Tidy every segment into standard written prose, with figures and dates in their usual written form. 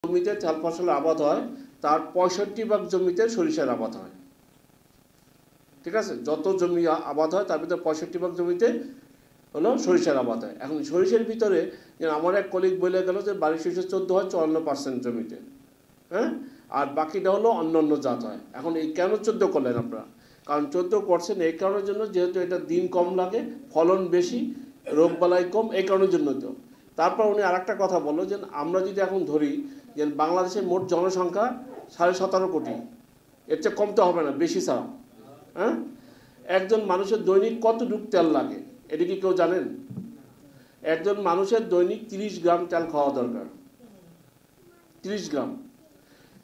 জমিতে চাল ফসলের আবাদ হয় তার 65% জমিতে সরিষার আবাদ হয়। ঠিক আছে, যত জমি আবাদ হয় তার ভিতরে 65% জমিতে হলো সরিষার আবাদ হয়। এখন সরিষার ভিতরে আমার এক কলিগ বলে গেল যে বাড়ি সরিষা 14 হয় 54% জমিতে, হ্যাঁ, আর বাকিটা হলো অন্য অন্য জাত হয়। এখন এই কেন 14 করলেন আপনারা? কারণ 14 করছেন এই কারণের জন্য যেহেতু এটা দিন কম লাগে, ফলন বেশি, রোগবালাই কম, এই কারণের জন্য। তো তারপর উনি আর একটা কথা বললো যে আমরা যদি এখন ধরি যে বাংলাদেশের মোট জনসংখ্যা 17.5 কোটি, এর চেয়ে কম তো হবে না, বেশি ছাড়া। হ্যাঁ, একজন মানুষের দৈনিক কতটুকু তেল লাগে এটা কি কেউ জানেন? একজন মানুষের দৈনিক 30 গ্রাম তেল খাওয়া দরকার, 30 গ্রাম।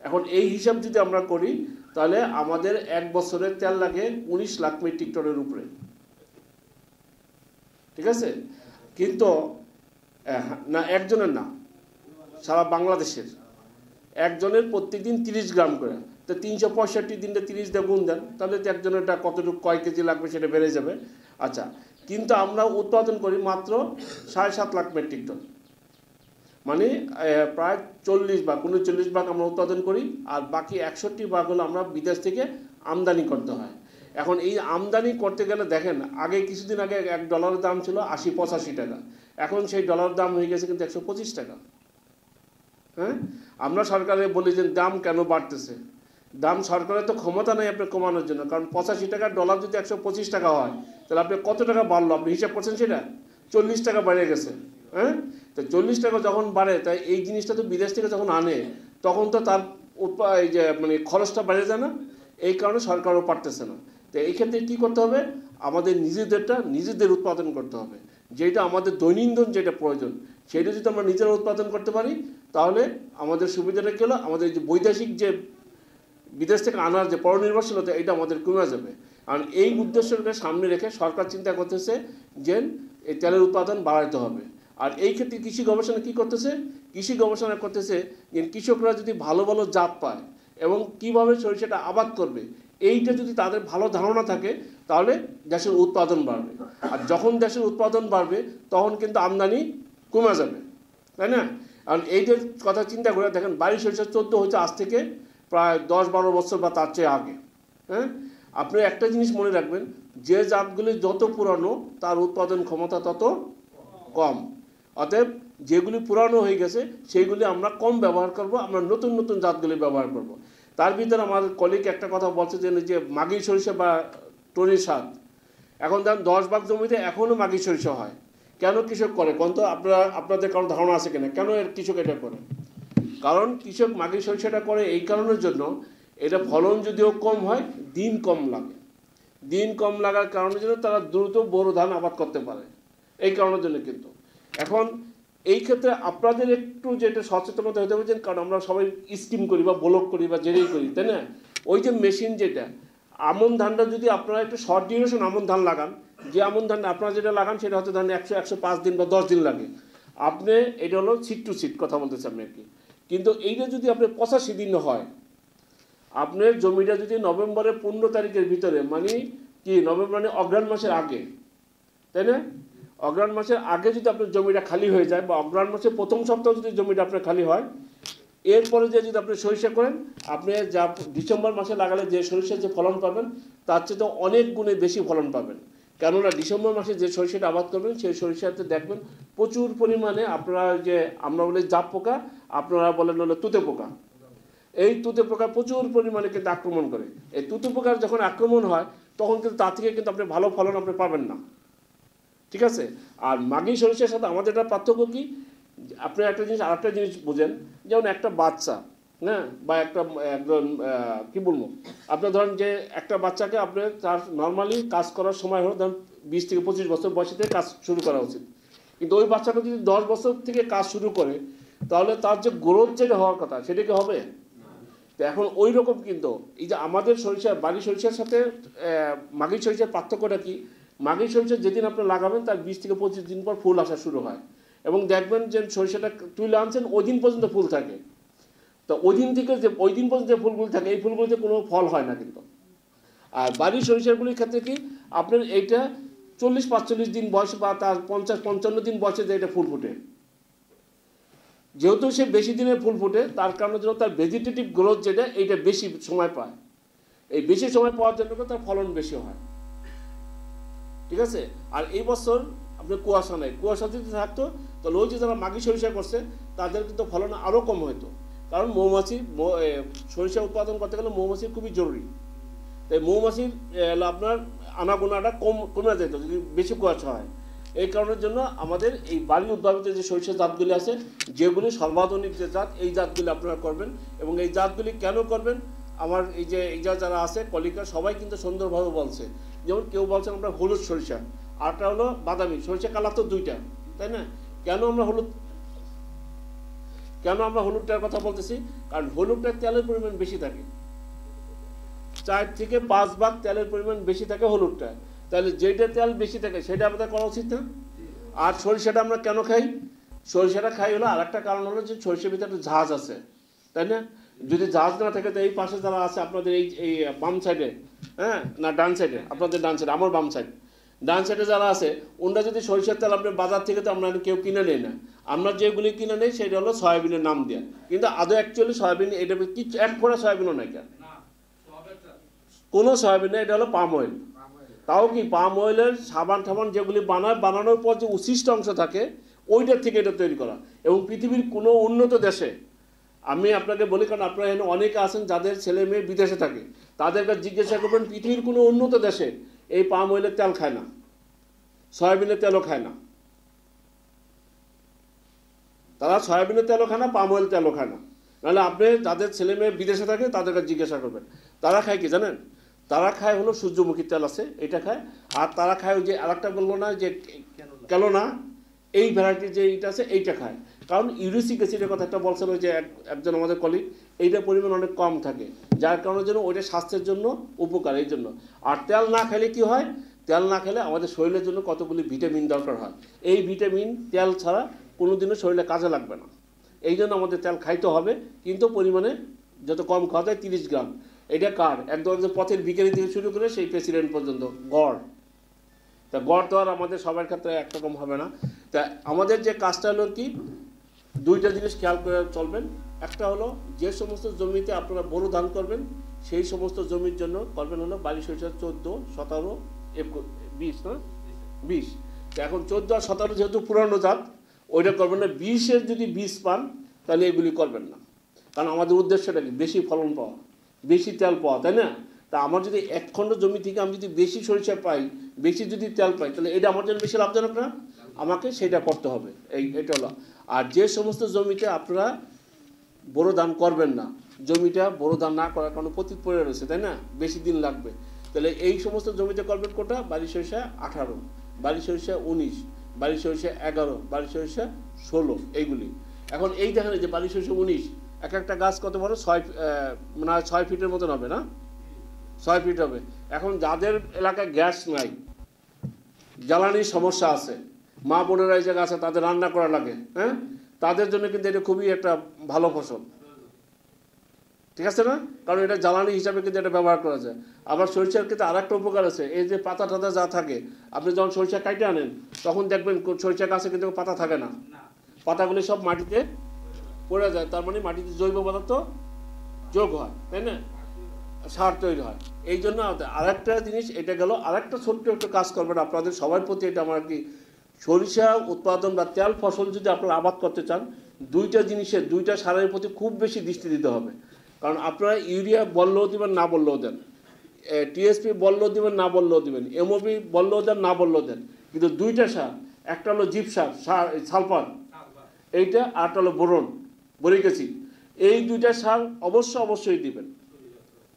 এখন এই হিসাব যদি আমরা করি তাহলে আমাদের এক বছরের তেল লাগে 19 লাখ মেট্রিক টনের উপরে। ঠিক আছে, কিন্তু না, একজনের না, সারা বাংলাদেশের একজনের প্রত্যেকদিন 30 গ্রাম করে। তো 365 দিনটা 30 দিয়ে গুণ দেন, তাহলে তো একজনেরটা কতটুকু কয় কেজি লাগবে সেটা বেড়ে যাবে। আচ্ছা, কিন্তু আমরা উৎপাদন করি মাত্র 7.5 লাখ মেট্রিক টন, মানে প্রায় 40 ভাগ 39 ভাগ আমরা উৎপাদন করি, আর বাকি 61 ভাগ হলো আমরা বিদেশ থেকে আমদানি করতে হয়। এখন এই আমদানি করতে গেলে দেখেন, আগে কিছুদিন আগে $1 দাম ছিল 80-85 টাকা, এখন সেই ডলার দাম হয়ে গেছে কিন্তু 125 টাকা। হ্যাঁ, আমরা সরকারে বলি যে দাম কেন বাড়তেছে? দাম সরকারের তো ক্ষমতা নেই আপনি কমানোর জন্য, কারণ 85 টাকার ডলার যদি 125 টাকা হয় তাহলে আপনি কত টাকা বাড়লো আপনি হিসাব করছেন? সেটা 40 টাকা বেড়ে গেছে। হ্যাঁ, তো 40 টাকা যখন বাড়ে, তাই এই জিনিসটা তো বিদেশ থেকে যখন আনে তখন তো তার এই যে মানে খরচটা বেড়ে যায় না, এই কারণে সরকারও পারতেছে না। তো এই ক্ষেত্রে কী করতে হবে? আমাদের নিজেদের উৎপাদন করতে হবে, যেটা আমাদের দৈনন্দিন যেটা প্রয়োজন সেটা যদি আমরা নিজেরা উৎপাদন করতে পারি তাহলে আমাদের সুবিধাটা কি হলো, আমাদের যে বৈদেশিক যে বিদেশ থেকে আনার যে পরনির্ভরশীলতা এটা আমাদের কমে যাবে। আর এই উদ্দেশ্যকে সামনে রেখে সরকার চিন্তা করতেছে যে এই তেলের উৎপাদন বাড়াইতে হবে। আর এই ক্ষেত্রে কৃষি গবেষণা কী করতেছে? কৃষি গবেষণা করতেছে যে কৃষকরা যদি ভালো ভালো জাত পায় এবং কীভাবে সরিষাটা আবাদ করবে, এইটা যদি তাদের ভালো ধারণা থাকে তাহলে দেশের উৎপাদন বাড়বে। আর যখন দেশের উৎপাদন বাড়বে তখন কিন্তু আমদানি কমে যাবে, তাই না? কারণ এইটার কথা চিন্তা করে দেখেন, বাড়ি সরিষা 14 হচ্ছে আজ থেকে প্রায় 10-12 বছর বা তার চেয়ে আগে। হ্যাঁ, আপনি একটা জিনিস মনে রাখবেন, যে জাতগুলি যত পুরানো তার উৎপাদন ক্ষমতা তত কম। অতএব যেগুলি পুরানো হয়ে গেছে সেইগুলি আমরা কম ব্যবহার করব, আমরা নতুন নতুন জাতগুলি ব্যবহার করব। তার ভিতরে আমার কলিগ একটা কথা বলছে যে মাগি সরিষা বা টরি শাক, এখন ধরেন 10 ভাগ জমিতে এখনও মাগি সরিষা হয়। কেন কৃষক করে কোন তো? আপনাদের কারো ধারণা আছে কিনা কেন এর কৃষক এটা করে? কারণ কৃষক মাগি সরিষাটা করে এই কারণের জন্য, এটা ফলন যদিও কম হয়, দিন কম লাগে। দিন কম লাগার কারণের জন্য তারা দ্রুত বোরো ধান আবাদ করতে পারে, এই কারণের জন্য। কিন্তু এখন এই ক্ষেত্রে আপনাদের একটু যেটা সচেতনতা হতে হবে, কারণ আমরা সবাই স্কিম করি বা ব্লক করি বা জেরেই করি, তাই না? ওই যে মেশিন যেটা আমন ধানটা যদি আপনারা একটু শর্ট ডিউরেশন আমন ধান লাগান, যে আমন ধান আপনারা যেটা লাগান সেটা হয়তো ধান 100-105 দিন বা 10 দিন লাগে। আপনি এটা হলো সিট টু সিট কথা বলতেছি আপনি আর কি। কিন্তু এইটা যদি আপনার 85 দিন হয়, আপনার জমিটা যদি নভেম্বরের 15 তারিখের ভিতরে, মানে কি নভেম্বর মানে অগ্রহায়ণ মাসের আগে, তাই না? অগ্রহায়ণ মাসের আগে যদি আপনার জমিটা খালি হয়ে যায়, বা অগ্রহায়ণ মাসের প্রথম সপ্তাহ যদি জমিটা আপনার খালি হয়, এরপরে যে যদি আপনি সরিষা করেন, আপনি যা ডিসেম্বর মাসে লাগালে যে সরিষার যে ফলন পাবেন তার চেয়ে তো অনেক গুণে বেশি ফলন পাবেন। কেননা ডিসেম্বর মাসে যে সরিষাটা আবাদ করবেন সেই সরিষাতে দেখবেন প্রচুর পরিমাণে আপনারা যে আমরা বলি জাপ পোকা, আপনারা বলেন হলো তুতে পোকা। এই তুতে পোকা প্রচুর পরিমাণে কিন্তু আক্রমণ করে। এই তুতে পোকার যখন আক্রমণ হয় তখন কিন্তু তার থেকে কিন্তু আপনি ভালো ফলন আপনি পাবেন না। ঠিক আছে, আর মাগি সরিষার সাথে আমাদের একটা পার্থক্য কি, আপনি একটা জিনিস আরেকটা জিনিস বুঝেন, যেমন একটা বাচ্চা, হ্যাঁ, বা একজন কী বলবো, আপনার ধরেন যে একটা বাচ্চাকে আপনি তার নর্মালি কাজ করার সময় হলো ধরেন 20-25 বছর বয়সে থেকে কাজ শুরু করা উচিত। কিন্তু ওই বাচ্চাটা যদি 10 বছর থেকে কাজ শুরু করে তাহলে তার যে গ্রোথ যেটা হওয়ার কথা সেটা কি হবে? তো এখন ওই রকম কিন্তু এই যে আমাদের সরিষা বাড়ি সরিষার সাথে মাগি সরিষার পার্থক্যটা কি, মাগি সরিষা যেদিন আপনি লাগাবেন তার 20-25 দিন পর ফুল আসা শুরু হয়, এবং দেখবেন যে সরিষাটা তুলে আনছেন ওই দিন পর্যন্ত ফুল থাকে। তো ওই দিন থেকে যে ওই দিন পর্যন্ত যে ফুলগুলি থাকে এই ফুলগুলিতে কোনো ফল হয় না কিন্তু। আর বাড়ির সরিষাগুলির ক্ষেত্রে কি, আপনার এইটা 40-45 দিন বয়স বা তার 50-55 দিন বয়সে যে এটা ফুল ফুটে। যেহেতু সে বেশি দিনের ফুল ফোটে, তার কারণে জন্য তার ভেজিটেটিভ গ্রোথ যেটা, এইটা বেশি সময় পায়। এই বেশি সময় পাওয়ার জন্য তার ফলন বেশি হয়। ঠিক আছে। আর এই বছর আপনার কুয়াশা নেই, কুয়াশা যদি থাকতো তাহলে ওই যে যারা মাঘী সরিষা করছে তাদের কিন্তু ফলন আরও কম হতো। কারণ মৌমাছি সরিষা উৎপাদন করতে গেলে মৌমাছির খুবই জরুরি। তাই মৌমাছির আপনার আনাগোনাটা কমে যেত যদি বেশি কুয়াশা হয়। এই কারণের জন্য আমাদের এই বাড়ি উদ্ভাবিত যে সরিষা জাতগুলি আছে, যেগুলি সর্বাধুনিক যে জাত, এই জাতগুলি আপনারা করবেন। এবং এই জাতগুলি কেন করবেন, আমার এই যারা আছে কলিকা সবাই কিন্তু সুন্দরভাবে বলছে। যেমন কেউ বলছেন আমরা হলুদ সরিষা, আরটা হলো বাদামি সরিষা, কালার তো দুইটা, তাই না? কেন আমরা হলুদটার কথা বলতেছি? কারণ হলুদটার তেলের পরিমাণ বেশি থাকে, 4 থেকে 5 ভাগ তেলের পরিমাণ বেশি থাকে হলুদটা। তাহলে যেটা তেল বেশি থাকে সেটা আমাদের করা উচিত না? আর সরিষাটা আমরা কেন খাই? সরিষাটা খাই হলো আর একটা কারণ হলো যে সরিষার ভিতরে একটা ঝাঁজ আছে, তাই না? যদি ঝাঁজ না থাকে তো এই পাশে যারা আছে আপনাদের এই বাম সাইডে, হ্যাঁ না ডান সাইডে, আপনাদের ডান সাইডে, আমার বাম সাইড, ডান সাইডে যারা আছে ওনারা যদি সরিষার তেল আপনার বাজার থেকে, তো আমরা কেউ কিনে নেই না। আমরা যেগুলি কিনে নেই সেটা হলো সয়াবিনের নাম দেওয়া, কিন্তু আদৌ অ্যাকচুয়ালি সয়াবিন এটা কিছু এক ফোঁটা সয়াবিনও নাই, কেন কোনো সয়াবিন নেই, এটা হলো পাম অয়েল। তাও কি পাম অয়েলের সাবান টাবান যেগুলি বানানোর পর যে উচ্ছিষ্ট অংশ থাকে ওইটার থেকে এটা তৈরি করা। এবং পৃথিবীর কোনো উন্নত দেশে, আমি আপনাকে বলি কারণ আপনারা এখানে অনেকে আছেন যাদের ছেলে মেয়ে বিদেশে থাকে, তাদেরকে জিজ্ঞাসা করবেন পৃথিবীর কোনো উন্নত দেশে এই পাম অয়েলের তেল খায় না, সয়াবিনের তেলও খায় না। তারা সয়াবিনের তেলও খায় না, পাম অয়েল তেলও খায় না। নাহলে আপনি যাদের ছেলে মেয়ে বিদেশে থাকে তাদেরকে জিজ্ঞাসা করবেন, তারা খায় কি জানেন? তারা খায় হলো সূর্যমুখীর তেল আছে, এটা খায়। আর তারা খায় ওই যে আরেকটা বললো না যে ক্যালোনা, এই ভ্যারাইটির যে এইটা আছে এইটা খায়। কারণ ইউরিক অ্যাসিডের কথা একটা বলছেন ওই যে একজন আমাদের কলিগ, এইটার পরিমাণ অনেক কম থাকে, যার কারণের জন্য ওইটা স্বাস্থ্যের জন্য উপকার। এই জন্য আর তেল না খেলে কি হয়? তেল না খেলে আমাদের শরীরের জন্য কতগুলি ভিটামিন দরকার হয়, এই ভিটামিন তেল ছাড়া কোনোদিনও শরীরে কাজে লাগবে না। এই জন্য আমাদের তেল খাইতে হবে, কিন্তু পরিমাণে যত কম খাওয়া যায়, 30 গ্রাম। এটা কার? একদম পথের ভিখারি থেকে শুরু করে সেই প্রেসিডেন্ট পর্যন্ত গড়। তা গড় তো আর আমাদের সবার ক্ষেত্রে একরকম হবে না। তা আমাদের যে কাজটা হলো কি, দুইটা জিনিস খেয়াল করে চলবেন। একটা হলো যে সমস্ত জমিতে আপনারা বোরো ধান করবেন সেই সমস্ত জমির জন্য করবেন হলো বালি সরিষা 14, 17, 20 না 20। তো এখন 14 আর 17 যেহেতু পুরানো জাত, ওইটা করবেন না। 20-এর যদি বীজ পান তাহলে এগুলি করবেন না, কারণ আমাদের উদ্দেশ্যটা কি? বেশি ফলন পাওয়া, বেশি তেল পাওয়া, তাই না? তা আমার যদি 1 খণ্ড জমি থেকে আমি যদি বেশি সরিষা পাই, বেশি যদি তেল পাই, তাহলে এটা আমার জন্য বেশি লাভজনক না? আমাকে সেটা করতে হবে। এটা হলো। আর যে সমস্ত জমিতে আপনারা বোরো ধান করবেন না, জমিটা বোরো ধান না করার কারণে পতিত পড়ে রয়েছে, তাই না? বেশি দিন লাগবে, তাহলে এই সমস্ত জমিতে করবেন কোটা? বালি সরিষা 18, বালি সরিষা 19, বালি সরিষা 11, বালি সরিষা 16, এইগুলি। এখন এই দেখেন যে বালি সরিষা 19, এক একটা গাছ কত বড়? 6 ফিটের মতন হবে না? 6 ফিট হবে। এখন যাদের এলাকায় গ্যাস নাই, জ্বালানির সমস্যা আছে, মা বোনেরা এই জায়গা আছে তাদের রান্না করা লাগে, হ্যাঁ, তাদের জন্য কিন্তু এটা খুবই একটা ভালো ফসল, ঠিক আছে না? কারণ এটা জ্বালানি হিসাবে কিন্তু এটা ব্যবহার করা যায়। আবার সরিষার ক্ষেত্রে আর একটা উপকার আছে, এই যে পাতা টাতা যা থাকে, আপনি যখন সরিষা কাইটে আনেন তখন দেখবেন সরিষা গাছে কিন্তু পাতা থাকে না, পাতাগুলি সব মাটিতে পড়ে যায়। তার মানে মাটিতে জৈব পদার্থ যোগ হয়, তাই না? সার তৈরি হয়। এই জন্য আরেকটা জিনিস, এটা গেল। আরেকটা ছোট্ট একটা কাজ করবেন আপনাদের সবার প্রতি, এটা আমার কি, সরিষা উৎপাদন বা তেল ফসল যদি আপনারা আবাদ করতে চান, দুইটা জিনিসের, দুইটা সারের প্রতি খুব বেশি দৃষ্টি দিতে হবে। কারণ আপনারা ইউরিয়া বললেও দিবেন, না বললেও দেন, টিএসপি বললেও দিবেন, না বললেও দিবেন, এমওপি বললেও দেন, না বললেও দেন, কিন্তু দুইটা সার, একটা হলো জিপসার সালফার এইটা, আরটা হলো বোরন, বরিক অ্যাসিড, এই দুইটা সার অবশ্যই দিবেন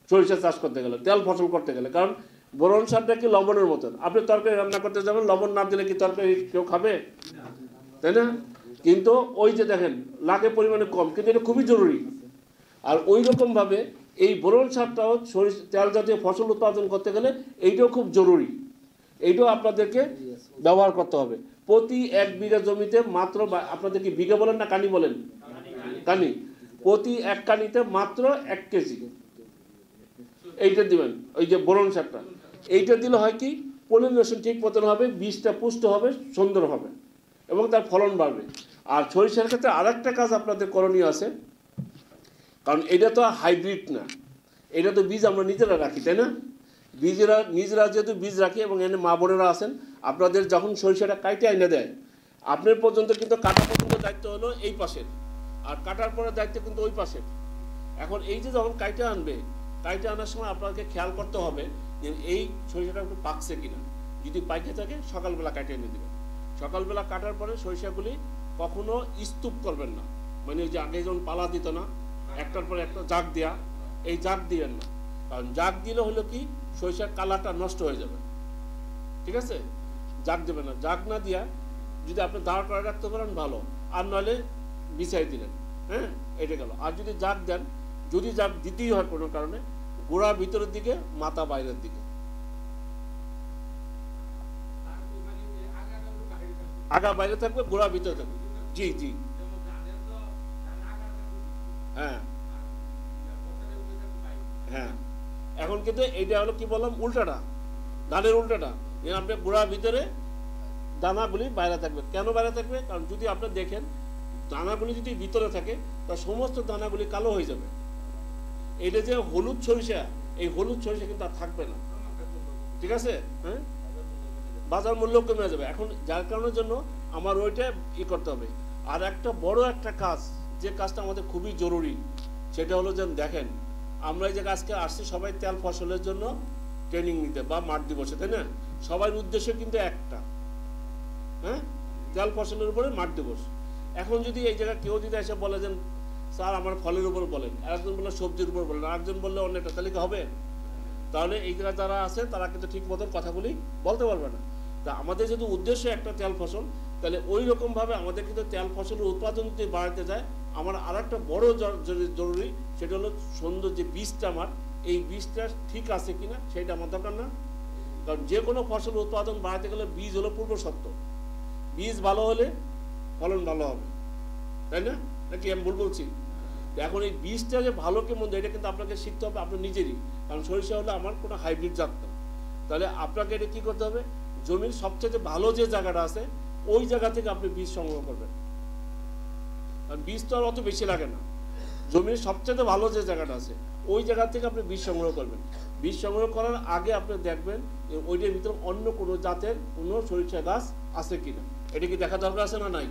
সরিষা চাষ করতে গেলে, তেল ফসল করতে গেলে। কারণ বোরন সারটা কি লবণের মতন, আপনি তরকারি রান্না করতে যাবেন, লবণ না দিলে কি তরকারি কেউ খাবে? তাই না? কিন্তু ওই যে দেখেন লাগে পরিমাণে কম, কিন্তু এটা খুবই জরুরি। আর ওই রকমভাবে এই বোরন সারটাও তেল জাতীয় ফসল উৎপাদন করতে গেলে এইটাও খুব জরুরি, এইটাও আপনাদেরকে ব্যবহার করতে হবে। প্রতি 1 বিঘা জমিতে মাত্র, আপনাদের কি বিঘা বলেন না কানি বলেন? কানি। প্রতি 1 কানিতে মাত্র 1 কেজি এইটা দিবেন, ওই যে বোরন সারটা। এইটা দিলে হয় কি, পলিনেশন ঠিক মতন হবে, বীজটা পুষ্ট হবে, সুন্দর হবে এবং তার ফলন বাড়বে। আর সরিষার ক্ষেত্রে আরেকটা কাজ আপনাদের করণীয় আছে, কারণ এটা তো হাইব্রিড না, এটা তো বীজ আমরা নিজেরা রাখি, তাই না? নিজেরা যেহেতু বীজ রাখি এবং এনে মা বোনেরা আছেন, আপনাদের যখন সরিষাটা কাইটে এনে দেয়, আপনার পর্যন্ত কিন্তু কাটা পর্যন্ত দায়িত্ব হলো এই পাশের, আর কাটার পরে দায়িত্ব কিন্তু ওই পাশের। এখন এই যে যখন কাইটে আনবে, কাইটে আনার সময় আপনাকে খেয়াল করতে হবে যে এই সরিষাটা একটু পাকছে কিনা। যদি পাইকে থাকে সকালবেলা কাটে এনে দেবেন। সকালবেলা কাটার পরে সরিষাগুলি কখনো স্তূপ করবেন না, মানে ওই যে আগে যেমন পালা দিত না, একটার পর একটা জাগ দেওয়া, এই জাগ দিবেন না। কারণ জাগ দিলে হলো কি, সরিষার কালারটা নষ্ট হয়ে যাবে, ঠিক আছে? জাগ দেবেন না। জাগ না দিয়া যদি আপনি দাঁড় করে রাখতে পারেন ভালো, আর নাহলে বিছাই দিলেন, হ্যাঁ, এটা গেল। আর যদি জাগ দেন, যদি জাগ দিতেই হয় কোনো কারণে, গোড়া ভিতরের দিকে, মাথা বাইরের দিকে। আগা বাইরে থাকবে, গোড়া ভিতরে থাকবে। জি জি, হ্যাঁ হ্যাঁ। এখন কিন্তু এইটা হলো কি বললাম, উল্টাটা, ধানের উল্টাটা। আপনার গোড়ার ভিতরে দানাগুলি বাইরে থাকবে। কেন বাইরে থাকবে? কারণ যদি আপনি দেখেন দানাগুলি যদি ভিতরে থাকে, তা সমস্ত দানাগুলি কালো হয়ে যাবে। এটা যে হলুদ সরিষা, এই হলুদ সরিষা কিন্তু আর থাকবে না, ঠিক আছে? হ্যাঁ, বাজার মূল্য কমে যাবে। এখন যার কারণের জন্য আমার ওইটা করতে হবে। আর একটা বড় একটা কাজ, যে কাজটা আমাদের খুবই জরুরি, সেটা হলো যে দেখেন, আমরা এই যে আজকে আসছি সবাই তেল ফসলের জন্য ট্রেনিং নিতে বা মাঠ দিবসে, তাই না? সবার উদ্দেশ্য কিন্তু একটা, হ্যাঁ, তেল ফসলের উপরে মাঠ দিবস। এখন যদি এই জায়গায় কেউ যদি এসে বলে যে স্যার আমার ফলের উপর বলেন, একজন বললে সবজির উপর বলেন, আরেকজন বললে অন্যটা, তাহলে কি হবে? তাহলে এই জায়গায় যারা আছে তারা কিন্তু ঠিক মতন কথাগুলি বলতে পারবে না। তা আমাদের যদি উদ্দেশ্য একটা তেল ফসল, তাহলে ওই রকমভাবে আমাদের কিন্তু তেল ফসলের উৎপাদন যদি বাড়াতে যায়, আমার আর একটা বড় জরুরি, সেটা হলো সুন্দর যে বীজটা, আমার এই বীজটা ঠিক আছে কিনা সেটা আমার দরকার না। কারণ যে কোনো ফসল উৎপাদন বাড়াতে গেলে বীজ হলো পূর্ব শর্ত। বীজ ভালো হলে ফলন ভালো হবে, তাই না? নাকি আমি ভুল বলছি? এখন এই বীজটা যে ভালো কি মন্দ, এটা কিন্তু আপনাকে শিখতে হবে আপনার নিজেরই। কারণ সরিষা হলে আমার কোনো হাইব্রিড জাত না। তাহলে আপনাকে এটা কী করতে হবে, জমির সবচেয়ে ভালো যে জায়গাটা আছে ওই জায়গা থেকে আপনি বীজ সংগ্রহ করবেন। কারণ বীজ তো আর অত বেশি লাগে না। জমির সবচেয়ে ভালো যে জায়গাটা আছে ওই জায়গা থেকে আপনি বীজ সংগ্রহ করবেন। বীজ সংগ্রহ করার আগে আপনি দেখবেন ওইটার ভিতরে অন্য কোনো জাতের কোনো সরিষা গাছ আছে কিনা, এটা কি দেখা দরকার আছে না নাই?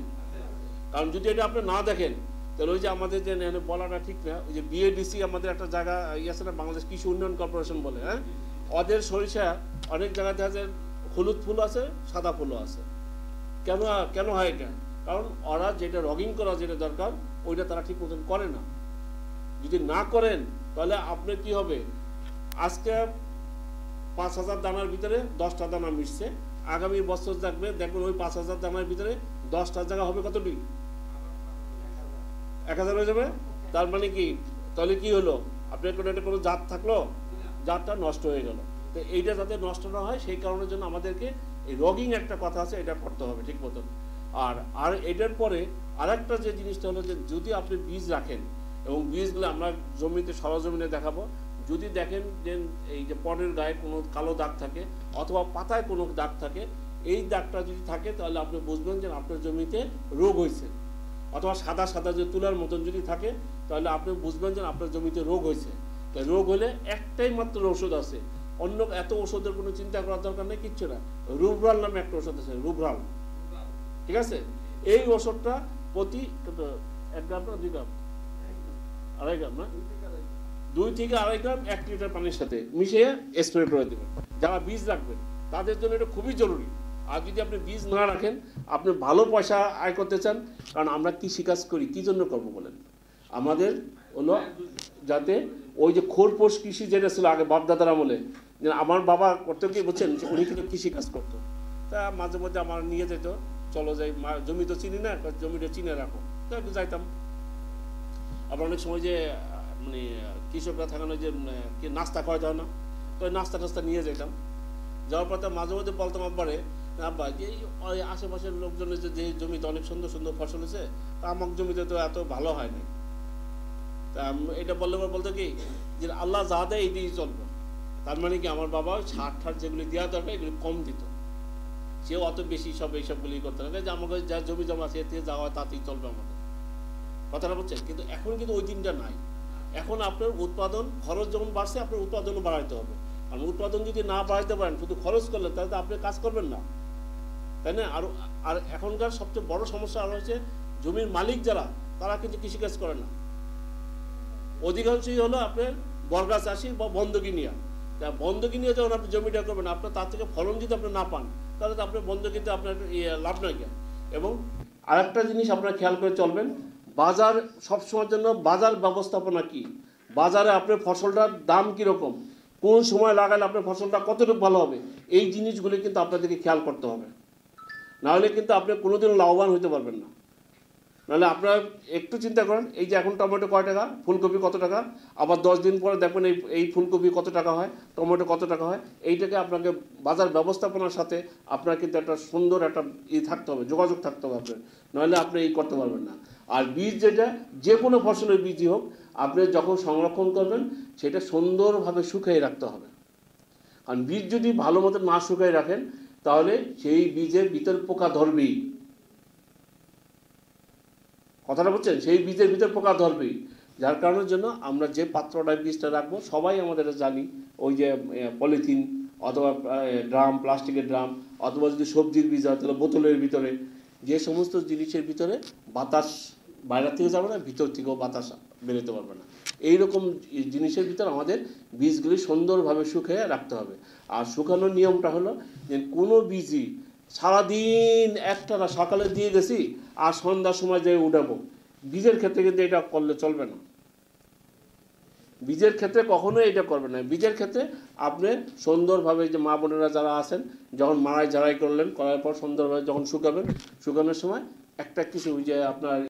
কারণ যদি এটা আপনি না দেখেন, তাহলে ওই যে আমাদের যে বলাটা ঠিক না, ওই যে বিএডিসি আমাদের একটা জায়গা আছে না, বাংলাদেশ কৃষি উন্নয়ন কর্পোরেশন বলে, হ্যাঁ, ওদের সরিষা অনেক জায়গায় দেখা যায় হলুদ ফুল আছে, সাদা ফুলও আছে। কেন হয় এটা? কারণ ওরা যেটা রগিং করা যেটা দরকার ওইটা তারা ঠিক মতন করে না। যদি না করেন তাহলে আপনার কি হবে, আজকে ৫,০০০ দানার ভিতরে ১০টা দানা মিশছে, আগামী বছর দেখবেন ওই ৫,০০০ দানার ভিতরে 10টা জায়গা হবে কতটি? ১,০০০ হয়ে যাবে। তার মানে কি, তাহলে কি হলো, আপনার কোনো জাত থাকলো, জাতটা নষ্ট হয়ে গেল। তো এইটা যাতে নষ্ট না হয় সেই কারণের জন্য আমাদেরকে এই রগিং একটা কথা আছে, এটা করতে হবে ঠিক মতন। আর এটার পরে আরেকটা যে জিনিসটা হলো যে যদি আপনি বীজ রাখেন, এবং বীজগুলো আমরা জমিতে সরজমিনে দেখাবো, যদি দেখেন যে এই যে পটের গায়ে কোনো কালো দাগ থাকে অথবা পাতায় কোনো দাগ থাকে, এই দাগটা যদি থাকে তাহলে আপনি বুঝবেন যে আপনার জমিতে রোগ হয়েছে। অথবা সাদা সাদা যে তুলার মতন যদি থাকে তাহলে আপনি বুঝবেন যে আপনার জমিতে রোগ হয়েছে। তাই রোগ হলে একটাই মাত্র ওষুধ আছে, অন্য এত ওষুধের কোনো চিন্তা করার দরকার নেই, কিচ্ছু না। রুব্রাল নামে একটা ওষুধ আছে, রুব্রাল, ঠিক আছে? এই ওষুধটা প্রতি 1 গ্রাম না 2 গ্রাম, 2.5 গ্রাম না, 2 থেকে 2.5 গ্রাম 1 লিটার পানির সাথে মিশিয়ে স্প্রে করে দেবেন। যারা বীজ রাখবেন তাদের জন্য এটা খুবই জরুরি। আর যদি আপনি বীজ না রাখেন, আপনি ভালো পয়সা আয় করতে চান, কারণ আমরা কৃষিকাজ করি কী জন্য করবো বলেন? আমাদের হলো যাতে ওই যে খোরপোশ কৃষি যেটা ছিল আগে বাপদাদার আমলে, যে আমার বাবা করতে কি বলছেন, উনি কিন্তু কৃষিকাজ করতো। তা মাঝে মধ্যে আমার নিয়ে যেত, চলো যাই, জমি তো চিনি না, জমিটা চিনে রাখো, তো একটু যাইতাম। আবার অনেক সময় যে মানে কৃষকরা থাকানো যে নাস্তা খাওয়াতে হয় না, তো ওই নাস্তা টাস্তা নিয়ে যেতাম। যাওয়ার পর মাঝে মধ্যে বলতাম আব্বারে, আব্বা এই আশেপাশের লোকজনের যে জমিতে অনেক সুন্দর সুন্দর ফসল হয়েছে, তা আমার জমিতে তো এত ভালো হয় না। তা এটা বললে বলতো কি যে আল্লাহ যা দেয় এই দিয়েই চলবো। তার মানে কি আমার বাবা সার ঠার যেগুলি দেওয়া দরকার এগুলি কম দিত। সে অত বেশি সব এইসবগুলি করতে লাগে যে আমাকে যা জমি জমা আছে এর থেকে যাওয়া তাতেই চলবে আমাদের, কথাটা বলছেন। কিন্তু এখন কিন্তু ওই দিনটা নাই। এখন আপনার উৎপাদন খরচ যখন বাড়ছে, আপনার উৎপাদনও বাড়াইতে হবে। কারণ উৎপাদন যদি না বাড়াইতে পারেন, শুধু খরচ করলেন, তাহলে তো আপনি কাজ করবেন না, তাই না? আর এখনকার সবচেয়ে বড় সমস্যা আরও হচ্ছে জমির মালিক যারা, তারা কিন্তু কৃষিকাজ করে না। অধিকাংশই হলো আপনার বর্গা চাষি বা বন্ধকি নিয়ে। তা বন্ধকি নিয়ে যখন আপনি জমিটা করবেন, আপনার তার থেকে ফলন যদি আপনি না পান, তাহলে তো আপনার বন্ধকিতে আপনার লাভ নাই কেন। এবং আরেকটা জিনিস আপনারা খেয়াল করে চলবেন, বাজার সবসময়ের জন্য বাজার ব্যবস্থাপনা কি, বাজারে আপনার ফসলটার দাম কীরকম, কোন সময় লাগালে আপনার ফসলটা কতটুকু ভালো হবে, এই জিনিসগুলি কিন্তু আপনাদেরকে খেয়াল করতে হবে। নাহলে কিন্তু আপনি কোনোদিন লাভবান হতে পারবেন না। নাহলে আপনারা একটু চিন্তা করেন, এই যে এখন টমেটো কয় টাকা, ফুলকপি কত টাকা, আবার 10 দিন পরে দেখবেন এই ফুলকপি কত টাকা হয়, টমেটো কত টাকা হয়। এইটাকে আপনাকে বাজার ব্যবস্থাপনার সাথে আপনার কিন্তু একটা সুন্দর একটা থাকতে হবে, যোগাযোগ থাকতে হবে আপনার, নাহলে আপনি এই করতে পারবেন না। আর বীজ যেটা, যে কোনো ফসলের বীজই হোক, আপনি যখন সংরক্ষণ করবেন সেটা সুন্দরভাবে শুকিয়ে রাখতে হবে। কারণ বীজ যদি ভালো মতো না শুকিয়ে রাখেন, তাহলে সেই বীজের ভিতর পোকা ধরবেই, কথাটা বলছেন, সেই বীজের ভিতর পোকা ধরবেই। যার কারণের জন্য আমরা যে পাত্রটায় বীজটা রাখবো, সবাই আমাদের জানি, ওই যে পলিথিন অথবা ড্রাম, প্লাস্টিকের ড্রাম, অথবা যদি সবজির বীজ হয় তাহলে বোতলের ভিতরে, যে সমস্ত জিনিসের ভিতরে বাতাস বাইরে থেকে যাবে না, ভিতর থেকেও বাতাস বেরোতে পারবে না, এইরকম জিনিসের ভিতর আমাদের বীজগুলি সুন্দরভাবে শুকিয়ে রাখতে হবে। আর শুকানোর নিয়মটা হলো যে কোনো বীজই সারাদিন একটানা সকালে দিয়ে গেছি আর সন্ধ্যার সময় যেয়ে উঠাবো, বীজের ক্ষেত্রে কিন্তু এটা করলে চলবে না। বীজের ক্ষেত্রে কখনোই এটা করবে না। বীজের ক্ষেত্রে আপনি সুন্দরভাবে, যে মা বোনেরা যারা আছেন, যখন মাড়াই ঝাড়াই করলেন, করার পর সুন্দরভাবে যখন শুকাবেন, শুকানোর সময় একটা কিছু যে আপনার